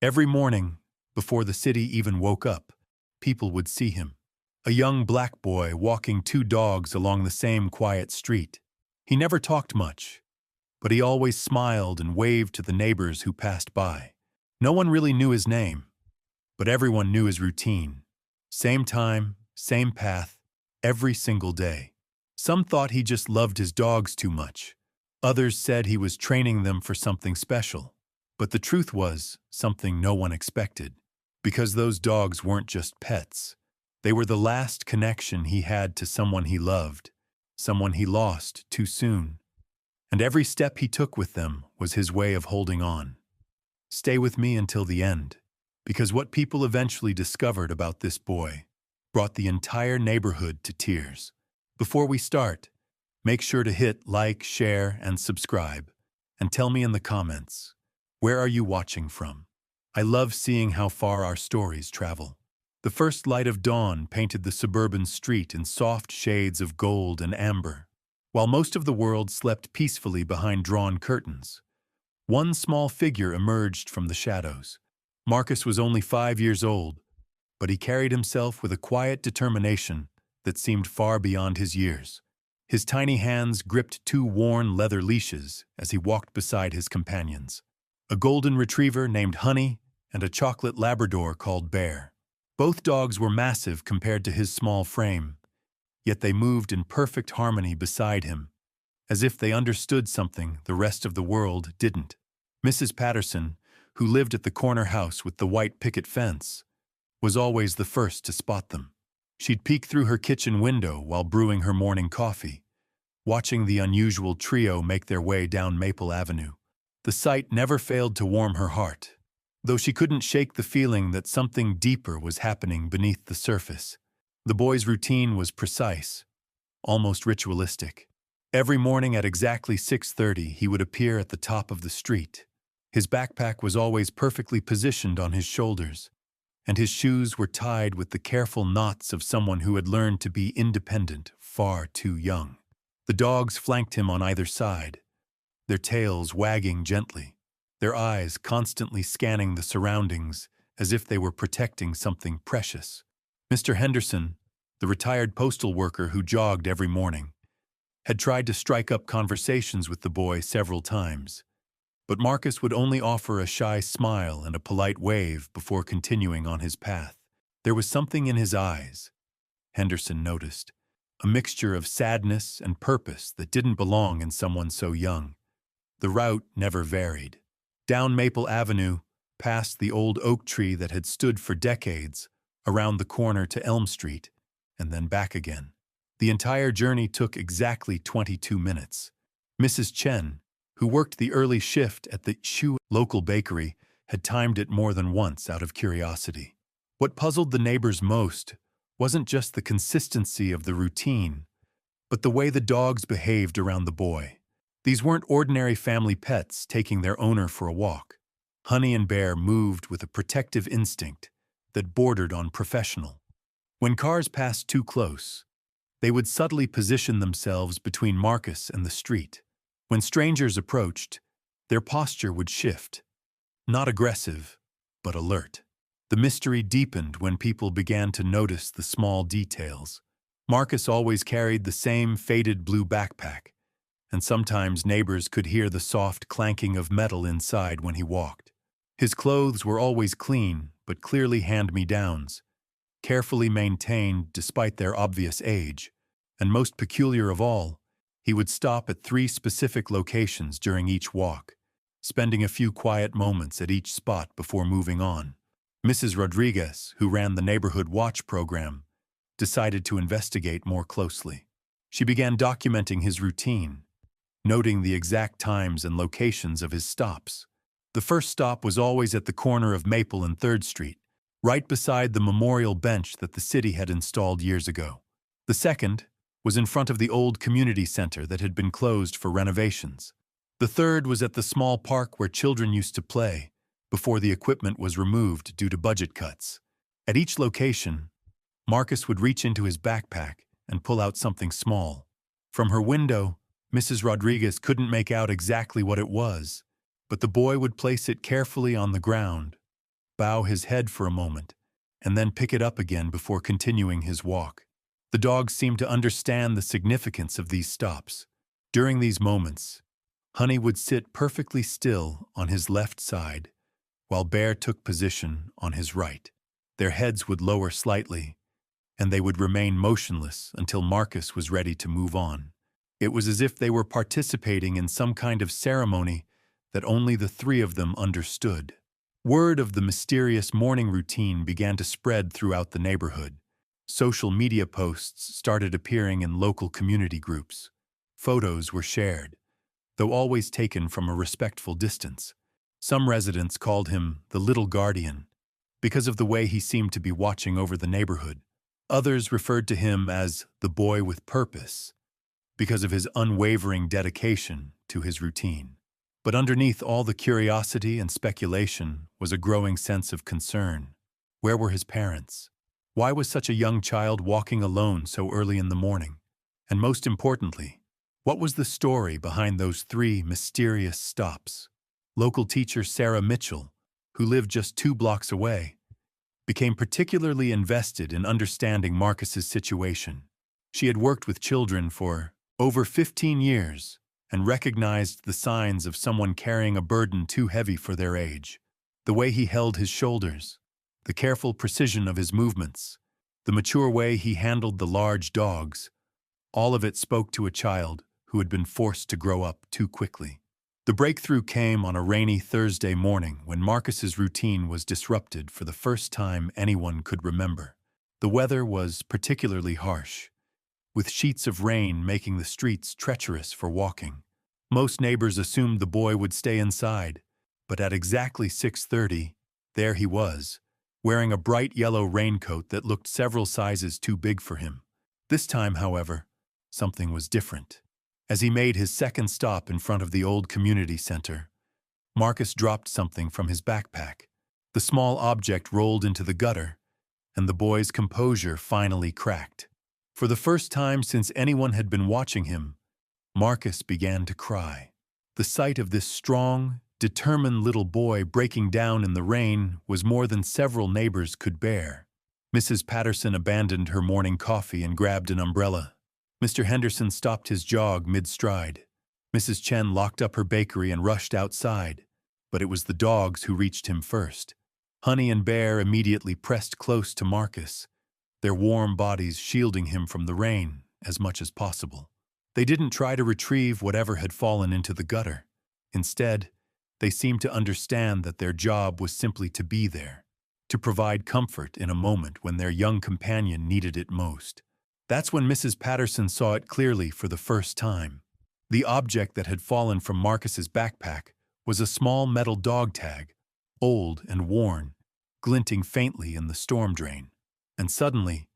Every morning, before the city even woke up, people would see him. A young black boy walking two dogs along the same quiet street. He never talked much, but he always smiled and waved to the neighbors who passed by. No one really knew his name, but everyone knew his routine. Same time, same path, every single day. Some thought he just loved his dogs too much. Others said he was training them for something special. But the truth was something no one expected, because those dogs weren't just pets. They were the last connection he had to someone he loved, someone he lost too soon. And every step he took with them was his way of holding on. Stay with me until the end, because what people eventually discovered about this boy brought the entire neighborhood to tears. Before we start, make sure to hit like, share, and subscribe, and tell me in the comments, where are you watching from? I love seeing how far our stories travel. The first light of dawn painted the suburban street in soft shades of gold and amber. While most of the world slept peacefully behind drawn curtains, one small figure emerged from the shadows. Marcus was only 5 years old, but he carried himself with a quiet determination that seemed far beyond his years. His tiny hands gripped two worn leather leashes as he walked beside his companions. A golden retriever named Honey and a chocolate Labrador called Bear. Both dogs were massive compared to his small frame, yet they moved in perfect harmony beside him, as if they understood something the rest of the world didn't. Mrs. Patterson, who lived at the corner house with the white picket fence, was always the first to spot them. She'd peek through her kitchen window while brewing her morning coffee, watching the unusual trio make their way down Maple Avenue. The sight never failed to warm her heart, though she couldn't shake the feeling that something deeper was happening beneath the surface. The boy's routine was precise, almost ritualistic. Every morning at exactly 6:30, he would appear at the top of the street. His backpack was always perfectly positioned on his shoulders, and his shoes were tied with the careful knots of someone who had learned to be independent far too young. The dogs flanked him on either side, their tails wagging gently, their eyes constantly scanning the surroundings as if they were protecting something precious. Mr. Henderson, the retired postal worker who jogged every morning, had tried to strike up conversations with the boy several times, but Marcus would only offer a shy smile and a polite wave before continuing on his path. There was something in his eyes, Henderson noticed, a mixture of sadness and purpose that didn't belong in someone so young. The route never varied. Down Maple Avenue, past the old oak tree that had stood for decades, around the corner to Elm Street, and then back again. The entire journey took exactly 22 minutes. Mrs. Chen, who worked the early shift at the Shu local bakery, had timed it more than once out of curiosity. What puzzled the neighbors most wasn't just the consistency of the routine, but the way the dogs behaved around the boy. These weren't ordinary family pets taking their owner for a walk. Honey and Bear moved with a protective instinct that bordered on professional. When cars passed too close, they would subtly position themselves between Marcus and the street. When strangers approached, their posture would shift, not aggressive, but alert. The mystery deepened when people began to notice the small details. Marcus always carried the same faded blue backpack, and sometimes neighbors could hear the soft clanking of metal inside when he walked. His clothes were always clean, but clearly hand-me-downs, carefully maintained despite their obvious age, and most peculiar of all, he would stop at 3 specific locations during each walk, spending a few quiet moments at each spot before moving on. Mrs. Rodriguez, who ran the neighborhood watch program, decided to investigate more closely. She began documenting his routine, noting the exact times and locations of his stops. The first stop was always at the corner of Maple and 3rd Street, right beside the memorial bench that the city had installed years ago. The second was in front of the old community center that had been closed for renovations. The third was at the small park where children used to play before the equipment was removed due to budget cuts. At each location, Marcus would reach into his backpack and pull out something small. From her window, Mrs. Rodriguez couldn't make out exactly what it was, but the boy would place it carefully on the ground, bow his head for a moment, and then pick it up again before continuing his walk. The dog seemed to understand the significance of these stops. During these moments, Honey would sit perfectly still on his left side, while Bear took position on his right. Their heads would lower slightly, and they would remain motionless until Marcus was ready to move on. It was as if they were participating in some kind of ceremony that only the three of them understood. Word of the mysterious morning routine began to spread throughout the neighborhood. Social media posts started appearing in local community groups. Photos were shared, though always taken from a respectful distance. Some residents called him the Little Guardian because of the way he seemed to be watching over the neighborhood. Others referred to him as the Boy with Purpose because of his unwavering dedication to his routine. But underneath all the curiosity and speculation was a growing sense of concern. Where were his parents? Why was such a young child walking alone so early in the morning? And most importantly, what was the story behind those three mysterious stops? Local teacher Sarah Mitchell, who lived just 2 blocks away, became particularly invested in understanding Marcus's situation. She had worked with children for over 15 years and recognized the signs of someone carrying a burden too heavy for their age. The way he held his shoulders, the careful precision of his movements, the mature way he handled the large dogs, all of it spoke to a child who had been forced to grow up too quickly. The breakthrough came on a rainy Thursday morning when Marcus's routine was disrupted for the first time anyone could remember. The weather was particularly harsh, with sheets of rain making the streets treacherous for walking. Most neighbors assumed the boy would stay inside, but at exactly 6:30, there he was, wearing a bright yellow raincoat that looked several sizes too big for him. This time, however, something was different. As he made his second stop in front of the old community center, Marcus dropped something from his backpack. The small object rolled into the gutter, and the boy's composure finally cracked. For the first time since anyone had been watching him, Marcus began to cry. The sight of this strong, determined little boy breaking down in the rain was more than several neighbors could bear. Mrs. Patterson abandoned her morning coffee and grabbed an umbrella. Mr. Henderson stopped his jog mid-stride. Mrs. Chen locked up her bakery and rushed outside, but it was the dogs who reached him first. Honey and Bear immediately pressed close to Marcus, their warm bodies shielding him from the rain as much as possible. They didn't try to retrieve whatever had fallen into the gutter. Instead, they seemed to understand that their job was simply to be there, to provide comfort in a moment when their young companion needed it most. That's when Mrs. Patterson saw it clearly for the first time. The object that had fallen from Marcus's backpack was a small metal dog tag, old and worn, glinting faintly in the storm drain. And suddenly,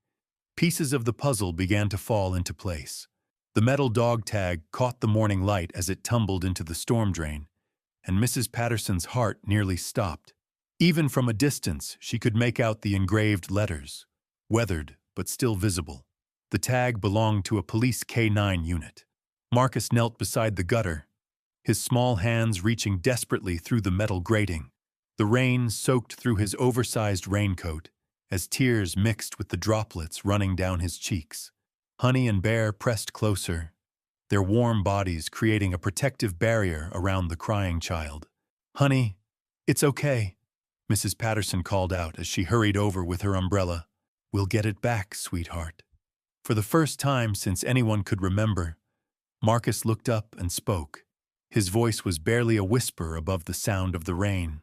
pieces of the puzzle began to fall into place. The metal dog tag caught the morning light as it tumbled into the storm drain, and Mrs. Patterson's heart nearly stopped. Even from a distance, she could make out the engraved letters, weathered but still visible. The tag belonged to a police K9 unit. Marcus knelt beside the gutter, his small hands reaching desperately through the metal grating. The rain soaked through his oversized raincoat as tears mixed with the droplets running down his cheeks. Honey and Bear pressed closer, their warm bodies creating a protective barrier around the crying child. "Honey, it's okay," Mrs. Patterson called out as she hurried over with her umbrella. "We'll get it back, sweetheart." For the first time since anyone could remember, Marcus looked up and spoke. His voice was barely a whisper above the sound of the rain.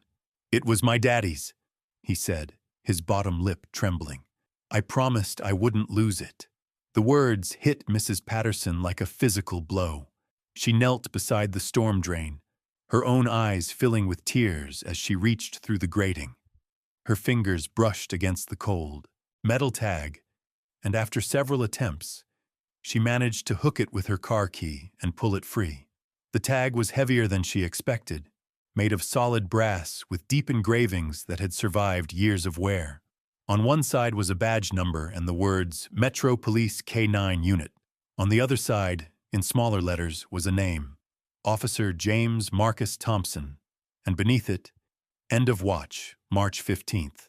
"It was my daddy's," he said, his bottom lip trembling. "I promised I wouldn't lose it." The words hit Mrs. Patterson like a physical blow. She knelt beside the storm drain, her own eyes filling with tears as she reached through the grating. Her fingers brushed against the cold metal tag, and after several attempts, she managed to hook it with her car key and pull it free. The tag was heavier than she expected, made of solid brass with deep engravings that had survived years of wear. On one side was a badge number and the words Metro Police K9 Unit. On the other side, in smaller letters, was a name, Officer James Marcus Thompson, and beneath it, End of watch, March 15th.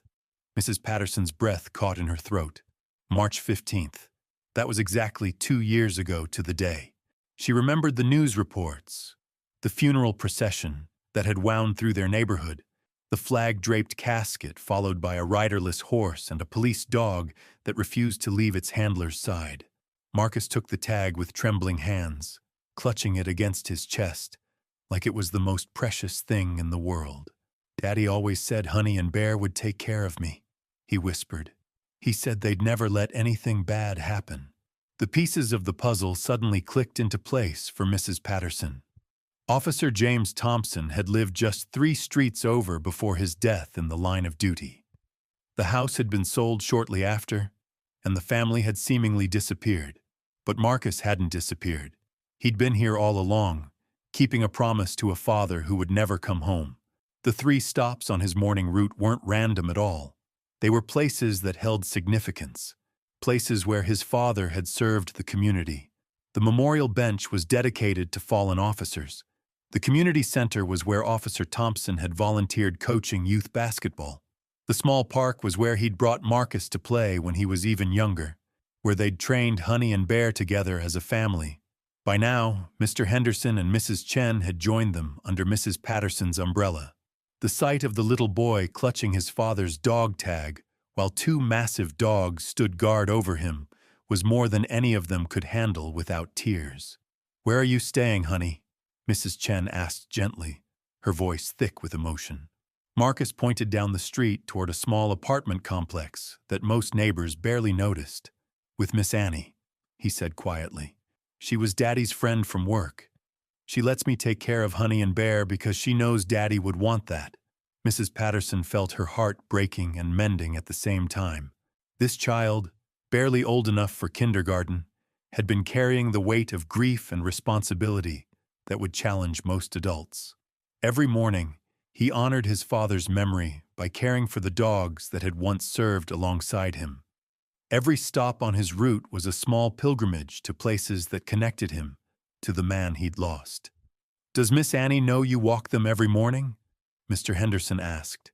Mrs. Patterson's breath caught in her throat. March 15th. That was exactly 2 years ago to the day. She remembered the news reports, the funeral procession that had wound through their neighborhood, the flag-draped casket followed by a riderless horse and a police dog that refused to leave its handler's side. Marcus took the tag with trembling hands, clutching it against his chest, like it was the most precious thing in the world. "Daddy always said Honey and Bear would take care of me," he whispered. "He said they'd never let anything bad happen." The pieces of the puzzle suddenly clicked into place for Mrs. Patterson. Officer James Thompson had lived just 3 streets over before his death in the line of duty. The house had been sold shortly after, and the family had seemingly disappeared. But Marcus hadn't disappeared. He'd been here all along, keeping a promise to a father who would never come home. The 3 stops on his morning route weren't random at all. They were places that held significance, places where his father had served the community. The memorial bench was dedicated to fallen officers. The community center was where Officer Thompson had volunteered coaching youth basketball. The small park was where he'd brought Marcus to play when he was even younger, where they'd trained Honey and Bear together as a family. By now, Mr. Henderson and Mrs. Chen had joined them under Mrs. Patterson's umbrella. The sight of the little boy clutching his father's dog tag while 2 massive dogs stood guard over him was more than any of them could handle without tears. "Where are you staying, honey?" Mrs. Chen asked gently, her voice thick with emotion. Marcus pointed down the street toward a small apartment complex that most neighbors barely noticed. "With Miss Annie," he said quietly. "She was Daddy's friend from work. She lets me take care of Honey and Bear because she knows Daddy would want that." Mrs. Patterson felt her heart breaking and mending at the same time. This child, barely old enough for kindergarten, had been carrying the weight of grief and responsibility that would challenge most adults. Every morning, he honored his father's memory by caring for the dogs that had once served alongside him. Every stop on his route was a small pilgrimage to places that connected him to the man he'd lost. "Does Miss Annie know you walk them every morning?" Mr. Henderson asked,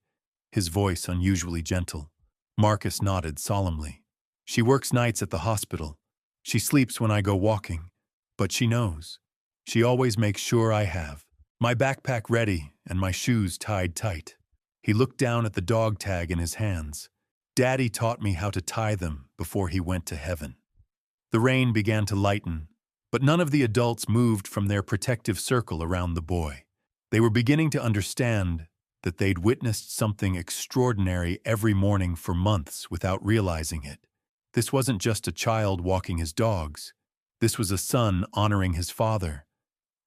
his voice unusually gentle. Marcus nodded solemnly. "She works nights at the hospital. She sleeps when I go walking, but she knows. She always makes sure I have my backpack ready and my shoes tied tight." He looked down at the dog tag in his hands. "Daddy taught me how to tie them before he went to heaven." The rain began to lighten, but none of the adults moved from their protective circle around the boy. They were beginning to understand that they'd witnessed something extraordinary every morning for months without realizing it. This wasn't just a child walking his dogs. This was a son honoring his father,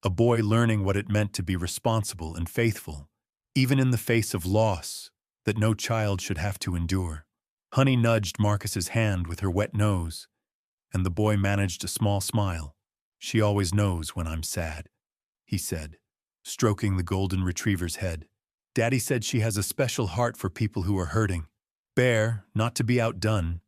a boy learning what it meant to be responsible and faithful, even in the face of loss that no child should have to endure. Honey nudged Marcus's hand with her wet nose, and the boy managed a small smile. "She always knows when I'm sad," he said, stroking the golden retriever's head. "Daddy said she has a special heart for people who are hurting." Bear, not to be outdone,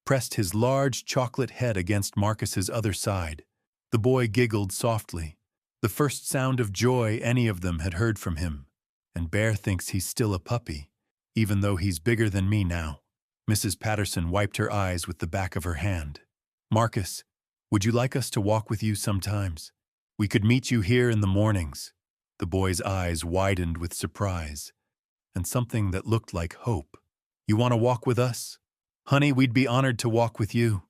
pressed his large chocolate head against Marcus's other side. The boy giggled softly, the first sound of joy any of them had heard from him. "And Bear thinks he's still a puppy, even though he's bigger than me now." Mrs. Patterson wiped her eyes with the back of her hand. "Marcus, would you like us to walk with you sometimes? We could meet you here in the mornings." The boy's eyes widened with surprise, and something that looked like hope. "You want to walk with us?" "Honey, we'd be honored to walk with you,"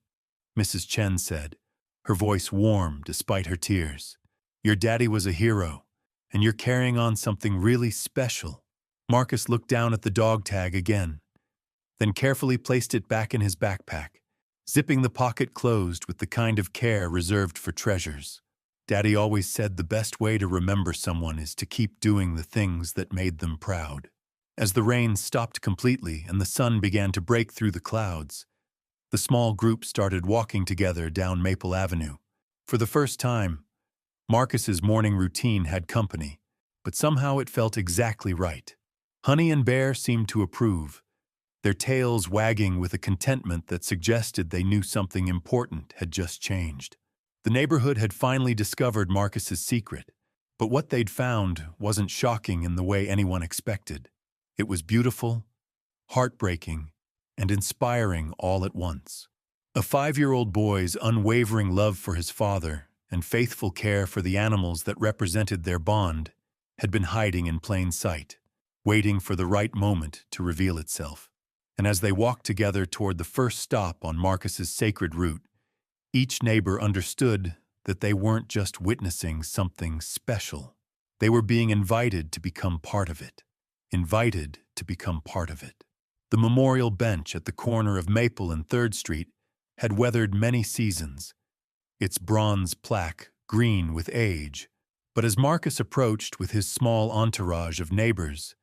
Mrs. Chen said, her voice warm despite her tears. "Your daddy was a hero, and you're carrying on something really special." Marcus looked down at the dog tag again, then carefully placed it back in his backpack, zipping the pocket closed with the kind of care reserved for treasures. "Daddy always said the best way to remember someone is to keep doing the things that made them proud." As the rain stopped completely and the sun began to break through the clouds, the small group started walking together down Maple Avenue. For the first time, Marcus's morning routine had company, but somehow it felt exactly right. Honey and Bear seemed to approve, their tails wagging with a contentment that suggested they knew something important had just changed. The neighborhood had finally discovered Marcus's secret, but what they'd found wasn't shocking in the way anyone expected. It was beautiful, heartbreaking, and inspiring all at once. A 5-year-old boy's unwavering love for his father and faithful care for the animals that represented their bond had been hiding in plain sight, waiting for the right moment to reveal itself. And as they walked together toward the first stop on Marcus's sacred route, each neighbor understood that they weren't just witnessing something special. They were being invited to become part of it. Invited to become part of it. The memorial bench at the corner of Maple and 3rd Street had weathered many seasons, its bronze plaque green with age. But as Marcus approached with his small entourage of neighbors,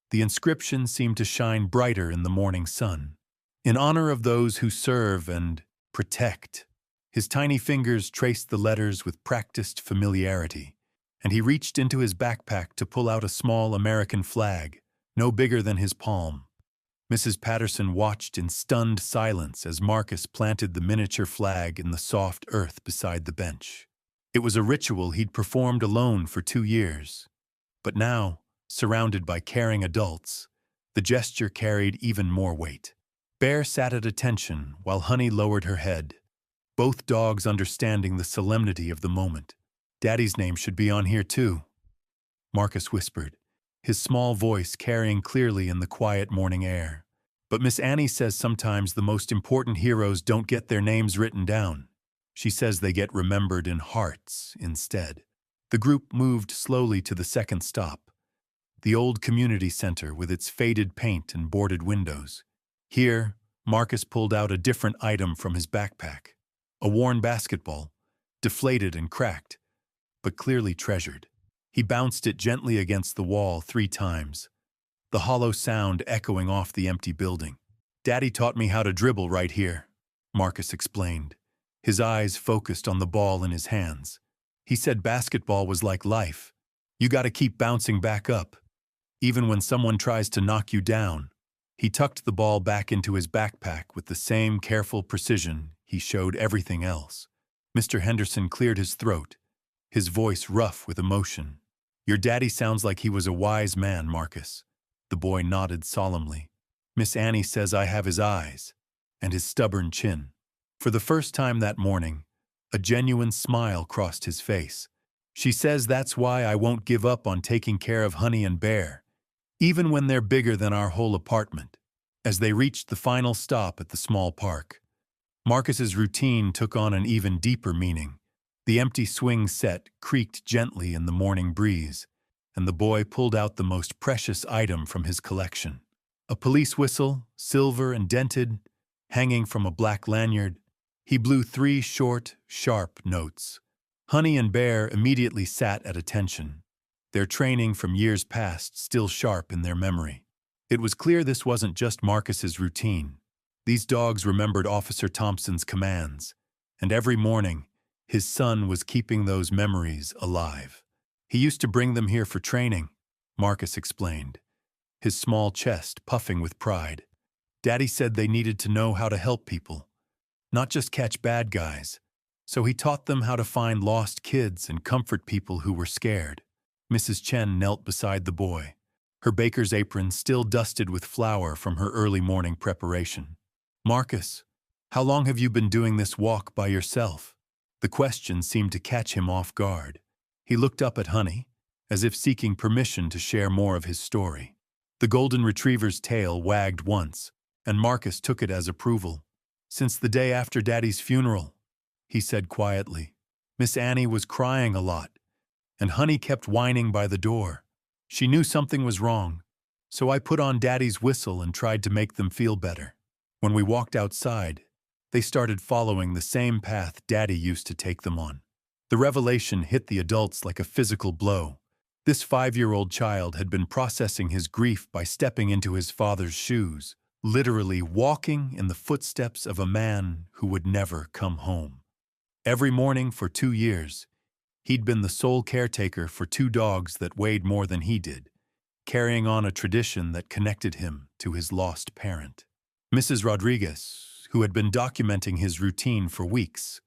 the inscription seemed to shine brighter in the morning sun. In honor of those who serve and protect. His tiny fingers traced the letters with practiced familiarity, and he reached into his backpack to pull out a small American flag, no bigger than his palm. Mrs. Patterson watched in stunned silence as Marcus planted the miniature flag in the soft earth beside the bench. It was a ritual he'd performed alone for 2 years. But now, surrounded by caring adults, the gesture carried even more weight. Bear sat at attention while Honey lowered her head, both dogs understanding the solemnity of the moment. "Daddy's name should be on here too," Marcus whispered, his small voice carrying clearly in the quiet morning air. "But Miss Annie says sometimes the most important heroes don't get their names written down. She says they get remembered in hearts instead." The group moved slowly to the second stop, the old community center with its faded paint and boarded windows. Here, Marcus pulled out a different item from his backpack, a worn basketball, deflated and cracked, but clearly treasured. He bounced it gently against the wall 3 times, the hollow sound echoing off the empty building. "Daddy taught me how to dribble right here," Marcus explained, his eyes focused on the ball in his hands. "He said basketball was like life. You gotta keep bouncing back up, even when someone tries to knock you down." He tucked the ball back into his backpack with the same careful precision he showed everything else. Mr. Henderson cleared his throat, his voice rough with emotion. "Your daddy sounds like he was a wise man, Marcus." The boy nodded solemnly. "Miss Annie says I have his eyes, and his stubborn chin." For the first time that morning, a genuine smile crossed his face. "She says that's why I won't give up on taking care of Honey and Bear, even when they're bigger than our whole apartment." As they reached the final stop at the small park, Marcus's routine took on an even deeper meaning. The empty swing set creaked gently in the morning breeze, and the boy pulled out the most precious item from his collection. A police whistle, silver and dented, hanging from a black lanyard. He blew 3 short, sharp notes. Honey and Bear immediately sat at attention, their training from years past still sharp in their memory. It was clear this wasn't just Marcus's routine. These dogs remembered Officer Thompson's commands, and every morning, his son was keeping those memories alive. "He used to bring them here for training," Marcus explained, his small chest puffing with pride. "Daddy said they needed to know how to help people, not just catch bad guys, so he taught them how to find lost kids and comfort people who were scared." Mrs. Chen knelt beside the boy, her baker's apron still dusted with flour from her early morning preparation. "Marcus, how long have you been doing this walk by yourself?" The question seemed to catch him off guard. He looked up at Honey, as if seeking permission to share more of his story. The golden retriever's tail wagged once, and Marcus took it as approval. "Since the day after Daddy's funeral," he said quietly. "Miss Annie was crying a lot, and Honey kept whining by the door. She knew something was wrong, so I put on Daddy's whistle and tried to make them feel better. When we walked outside, they started following the same path Daddy used to take them on." The revelation hit the adults like a physical blow. This 5-year-old child had been processing his grief by stepping into his father's shoes, literally walking in the footsteps of a man who would never come home. Every morning for 2 years, he'd been the sole caretaker for 2 dogs that weighed more than he did, carrying on a tradition that connected him to his lost parent. Mrs. Rodriguez, who had been documenting his routine for weeks,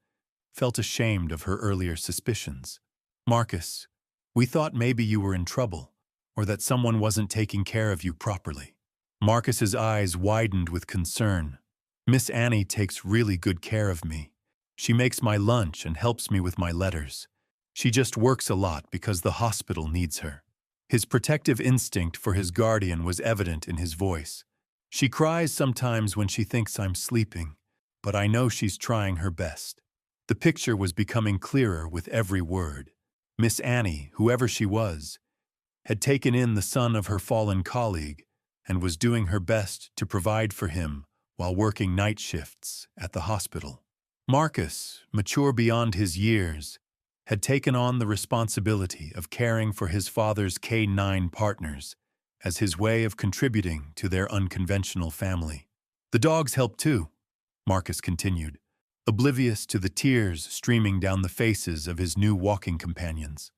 felt ashamed of her earlier suspicions. "Marcus, we thought maybe you were in trouble, or that someone wasn't taking care of you properly. Marcus's eyes widened with concern. Miss Annie takes really good care of me. She makes my lunch and helps me with my letters. She just works a lot because the hospital needs her. His protective instinct for his guardian was evident in his voice. She cries sometimes when she thinks I'm sleeping, but I know she's trying her best. The picture was becoming clearer with every word. Miss Annie, whoever she was, had taken in the son of her fallen colleague and was doing her best to provide for him while working night shifts at the hospital. Marcus, mature beyond his years, had taken on the responsibility of caring for his father's K-9 partners as his way of contributing to their unconventional family. The dogs helped too, Marcus continued, oblivious to the tears streaming down the faces of his new walking companions.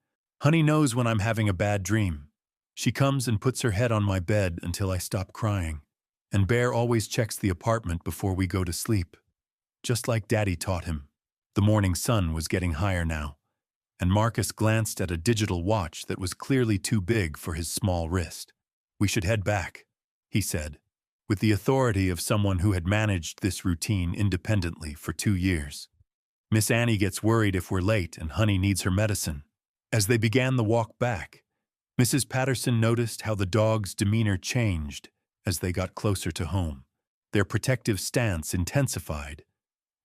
Honey knows when I'm having a bad dream. She comes and puts her head on my bed until I stop crying, and Bear always checks the apartment before we go to sleep, just like Daddy taught him. The morning sun was getting higher now, and Marcus glanced at a digital watch that was clearly too big for his small wrist. We should head back, he said, with the authority of someone who had managed this routine independently for 2 years. Miss Annie gets worried if we're late and Honey needs her medicine. As they began the walk back, Mrs. Patterson noticed how the dog's demeanor changed as they got closer to home. Their protective stance intensified,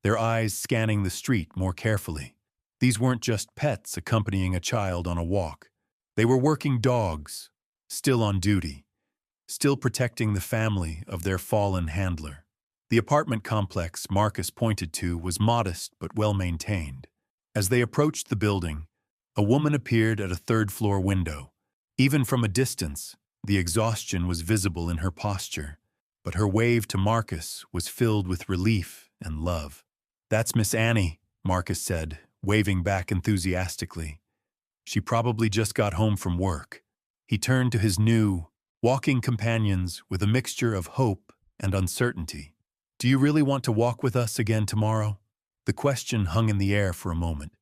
their eyes scanning the street more carefully. These weren't just pets accompanying a child on a walk. They were working dogs, still on duty, still protecting the family of their fallen handler. The apartment complex Marcus pointed to was modest but well-maintained. As they approached the building, a woman appeared at a third-floor window. Even from a distance, the exhaustion was visible in her posture, but her wave to Marcus was filled with relief and love. "That's Miss Annie," Marcus said, waving back enthusiastically. "She probably just got home from work." He turned to his new, walking companions with a mixture of hope and uncertainty. "Do you really want to walk with us again tomorrow?" The question hung in the air for a moment,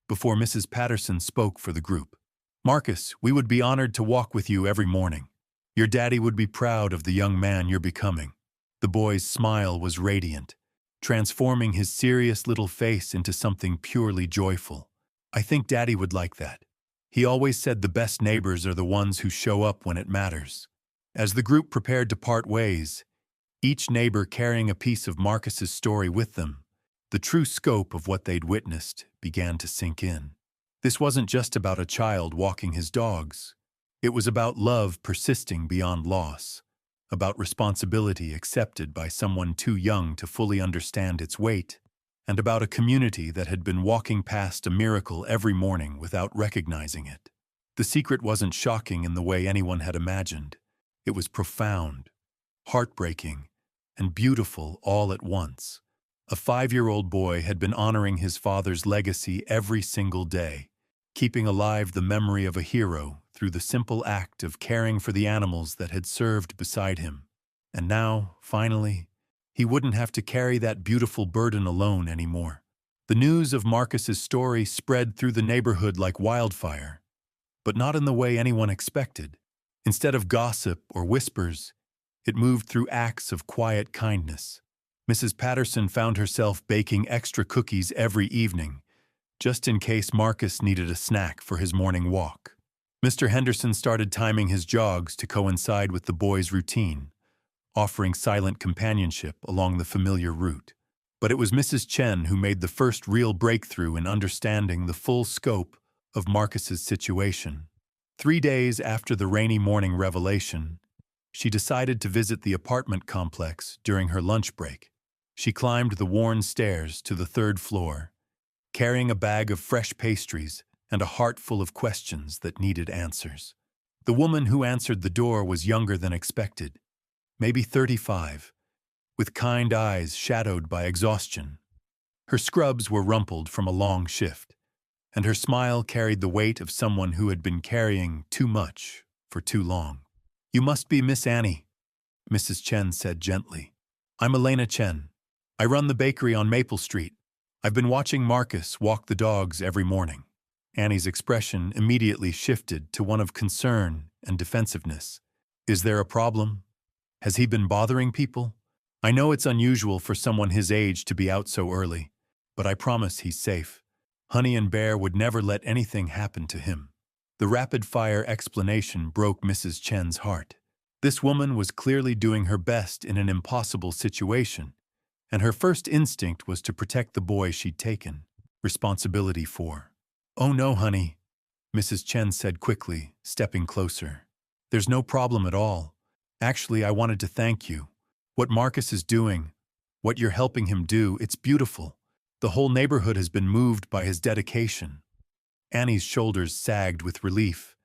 before Mrs. Patterson spoke for the group. "Marcus, we would be honored to walk with you every morning. Your daddy would be proud of the young man you're becoming." The boy's smile was radiant, transforming his serious little face into something purely joyful. "I think Daddy would like that. He always said the best neighbors are the ones who show up when it matters." As the group prepared to part ways, each neighbor carrying a piece of Marcus's story with them, the true scope of what they'd witnessed began to sink in. This wasn't just about a child walking his dogs. It was about love persisting beyond loss, about responsibility accepted by someone too young to fully understand its weight, and about a community that had been walking past a miracle every morning without recognizing it. The secret wasn't shocking in the way anyone had imagined. It was profound, heartbreaking, and beautiful all at once. A 5-year-old boy had been honoring his father's legacy every single day, keeping alive the memory of a hero through the simple act of caring for the animals that had served beside him. And now, finally, he wouldn't have to carry that beautiful burden alone anymore. The news of Marcus's story spread through the neighborhood like wildfire, but not in the way anyone expected. Instead of gossip or whispers, it moved through acts of quiet kindness. Mrs. Patterson found herself baking extra cookies every evening, just in case Marcus needed a snack for his morning walk. Mr. Henderson started timing his jogs to coincide with the boy's routine, offering silent companionship along the familiar route. But it was Mrs. Chen who made the first real breakthrough in understanding the full scope of Marcus's situation. 3 days after the rainy morning revelation, she decided to visit the apartment complex during her lunch break. She climbed the worn stairs to the 3rd floor, carrying a bag of fresh pastries and a heart full of questions that needed answers. The woman who answered the door was younger than expected, maybe 35, with kind eyes shadowed by exhaustion. Her scrubs were rumpled from a long shift, and her smile carried the weight of someone who had been carrying too much for too long. "You must be Miss Annie," Mrs. Chen said gently. "I'm Elena Chen. I run the bakery on Maple Street. I've been watching Marcus walk the dogs every morning." Annie's expression immediately shifted to one of concern and defensiveness. Is there a problem? Has he been bothering people? I know it's unusual for someone his age to be out so early, but I promise he's safe. Honey and Bear would never let anything happen to him. The rapid-fire explanation broke Mrs. Chen's heart. This woman was clearly doing her best in an impossible situation, and her first instinct was to protect the boy she'd taken responsibility for. "Oh no, honey," Mrs. Chen said quickly, stepping closer. "There's no problem at all. Actually, I wanted to thank you. What Marcus is doing, what you're helping him do, it's beautiful. The whole neighborhood has been moved by his dedication." Annie's shoulders sagged with relief,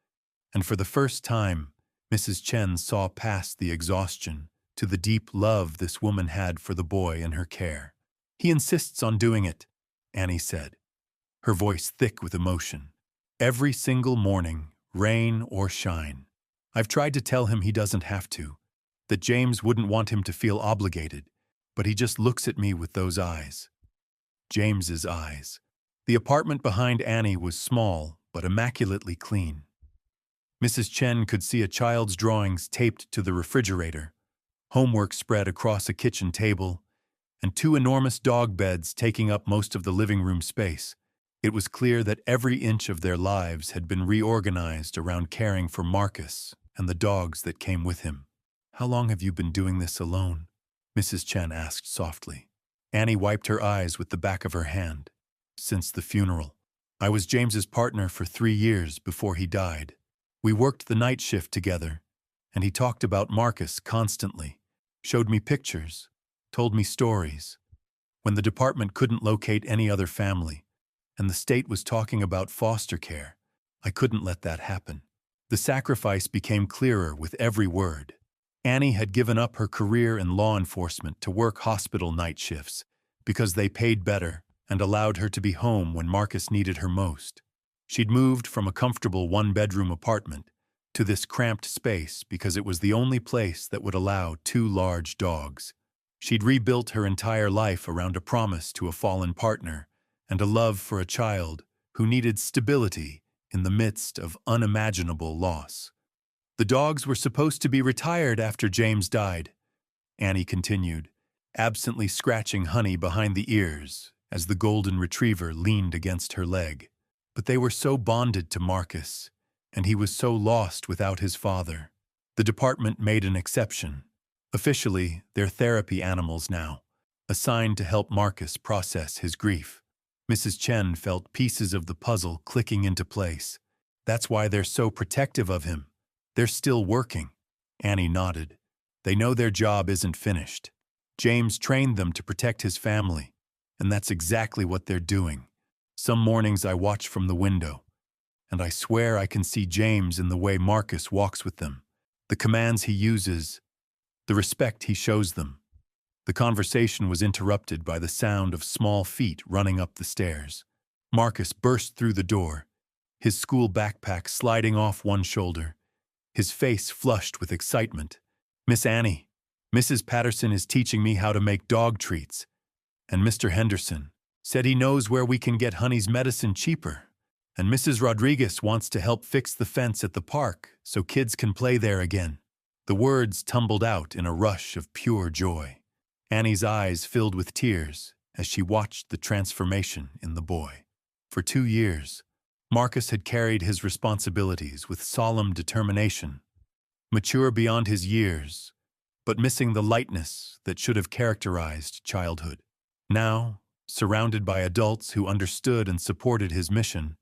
and for the first time, Mrs. Chen saw past the exhaustion to the deep love this woman had for the boy in her care. "He insists on doing it," Annie said, her voice thick with emotion. "Every single morning, rain or shine. I've tried to tell him he doesn't have to, that James wouldn't want him to feel obligated, but he just looks at me with those eyes." James's eyes. The apartment behind Annie was small, but immaculately clean. Mrs. Chen could see a child's drawings taped to the refrigerator, homework spread across a kitchen table, and 2 enormous dog beds taking up most of the living room space. It was clear that every inch of their lives had been reorganized around caring for Marcus and the dogs that came with him. "How long have you been doing this alone?" Mrs. Chen asked softly. Annie wiped her eyes with the back of her hand. "Since the funeral. I was James's partner for 3 years before he died. We worked the night shift together, and he talked about Marcus constantly, showed me pictures, told me stories. When the department couldn't locate any other family, and the state was talking about foster care, I couldn't let that happen. The sacrifice became clearer with every word. Annie had given up her career in law enforcement to work hospital night shifts because they paid better and allowed her to be home when Marcus needed her most. She'd moved from a comfortable 1-bedroom apartment to this cramped space because it was the only place that would allow 2 large dogs. She'd rebuilt her entire life around a promise to a fallen partner and a love for a child who needed stability in the midst of unimaginable loss. "The dogs were supposed to be retired after James died," Annie continued, absently scratching Honey behind the ears as the golden retriever leaned against her leg. "But they were so bonded to Marcus, and he was so lost without his father. The department made an exception. Officially, they're therapy animals now, assigned to help Marcus process his grief." Mrs. Chen felt pieces of the puzzle clicking into place. "That's why they're so protective of him. They're still working." Annie nodded. "They know their job isn't finished. James trained them to protect his family, and that's exactly what they're doing. Some mornings I watch from the window, and I swear I can see James in the way Marcus walks with them, the commands he uses, the respect he shows them." The conversation was interrupted by the sound of small feet running up the stairs. Marcus burst through the door, his school backpack sliding off one shoulder, his face flushed with excitement. "Miss Annie, Mrs. Patterson is teaching me how to make dog treats, and Mr. Henderson said he knows where we can get Honey's medicine cheaper, and Mrs. Rodriguez wants to help fix the fence at the park so kids can play there again." The words tumbled out in a rush of pure joy. Annie's eyes filled with tears as she watched the transformation in the boy. For 2 years, Marcus had carried his responsibilities with solemn determination, mature beyond his years, but missing the lightness that should have characterized childhood. Now, surrounded by adults who understood and supported his mission,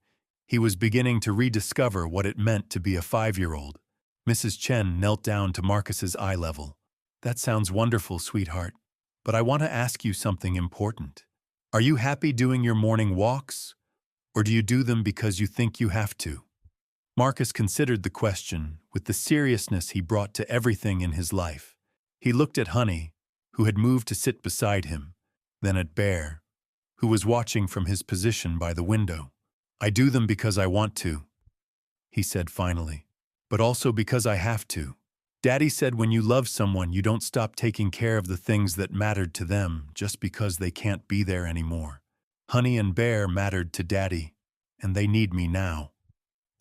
he was beginning to rediscover what it meant to be a 5-year-old. Mrs. Chen knelt down to Marcus's eye level. "That sounds wonderful, sweetheart. But I want to ask you something important. Are you happy doing your morning walks, or do you do them because you think you have to?" Marcus considered the question with the seriousness he brought to everything in his life. He looked at Honey, who had moved to sit beside him, then at Bear, who was watching from his position by the window. "I do them because I want to," he said finally, "but also because I have to. Daddy said when you love someone, you don't stop taking care of the things that mattered to them just because they can't be there anymore. Honey and Bear mattered to Daddy, and they need me now."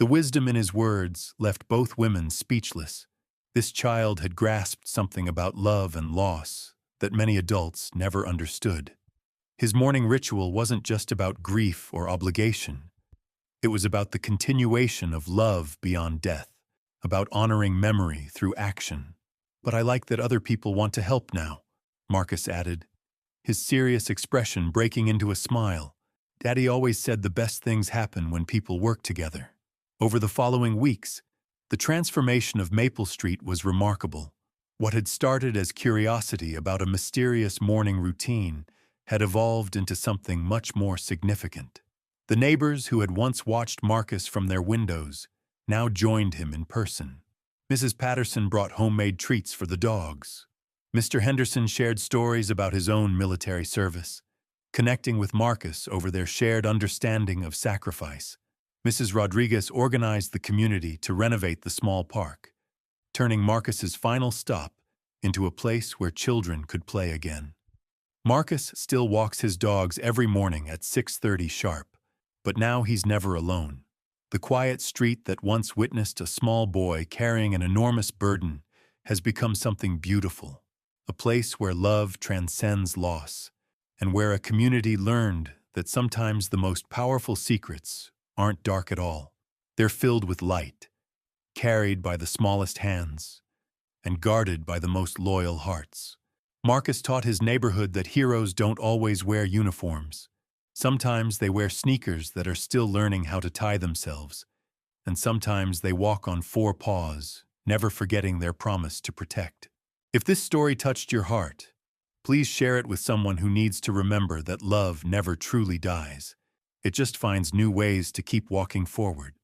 The wisdom in his words left both women speechless. This child had grasped something about love and loss that many adults never understood. His morning ritual wasn't just about grief or obligation. It was about the continuation of love beyond death, about honoring memory through action. "But I like that other people want to help now," Marcus added, his serious expression breaking into a smile. "Daddy always said the best things happen when people work together." Over the following weeks, the transformation of Maple Street was remarkable. What had started as curiosity about a mysterious morning routine had evolved into something much more significant. The neighbors who had once watched Marcus from their windows now joined him in person. Mrs. Patterson brought homemade treats for the dogs. Mr. Henderson shared stories about his own military service, connecting with Marcus over their shared understanding of sacrifice. Mrs. Rodriguez organized the community to renovate the small park, turning Marcus's final stop into a place where children could play again. Marcus still walks his dogs every morning at 6:30 sharp, but now he's never alone. The quiet street that once witnessed a small boy carrying an enormous burden has become something beautiful, a place where love transcends loss, and where a community learned that sometimes the most powerful secrets aren't dark at all. They're filled with light, carried by the smallest hands, and guarded by the most loyal hearts. Marcus taught his neighborhood that heroes don't always wear uniforms. Sometimes they wear sneakers that are still learning how to tie themselves, and sometimes they walk on four paws, never forgetting their promise to protect. If this story touched your heart, please share it with someone who needs to remember that love never truly dies. It just finds new ways to keep walking forward.